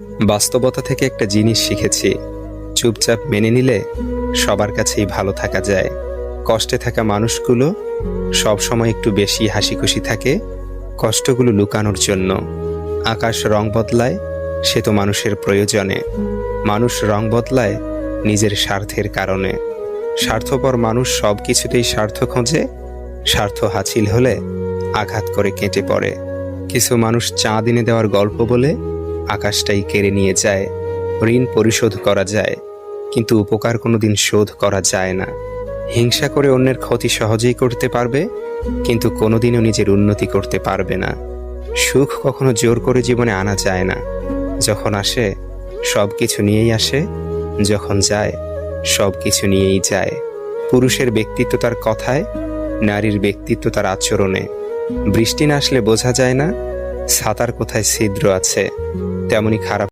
বাস্তবতা থেকে একটা জিনিস শিখেছি, চুপচাপ মেনে নিলে সবার কাছেই ভালো থাকা যায়। কষ্টে থাকা মানুষগুলো সবসময় একটু বেশি হাসিখুশি থাকে কষ্টগুলো লুকানোর জন্য। আকাশ রং বদলায়, সে তো মানুষের প্রয়োজনে। মানুষ রং বদলায় নিজের স্বার্থের কারণে। স্বার্থপর মানুষ সব কিছুতেই স্বার্থ খোঁজে, স্বার্থ হাসিল হলে আঘাত করে কেটে পড়ে। কিছু মানুষ চাঁদ এনে দেওয়ার গল্প বলে আকাশটাই কেড়ে নিয়ে যায়। ঋণ পরিশোধ করা যায়, কিন্তু উপকার কোনোদিন শোধ করা যায় না। হিংসা করে অন্যের ক্ষতি সহজেই করতে পারবে, কিন্তু কোনোদিনও নিজের উন্নতি করতে পারবে না। সুখ কখনো জোর করে জীবনে আনা যায় না। যখন আসে সব কিছু নিয়েই আসে, যখন যায় সব কিছু নিয়েই যায়। পুরুষের ব্যক্তিত্ব তার কথায়, নারীর ব্যক্তিত্ব তার আচরণে। বৃষ্টি না আসলে বোঝা যায় না ছাতার কোথায় ছিদ্র আছে, তেমনি খারাপ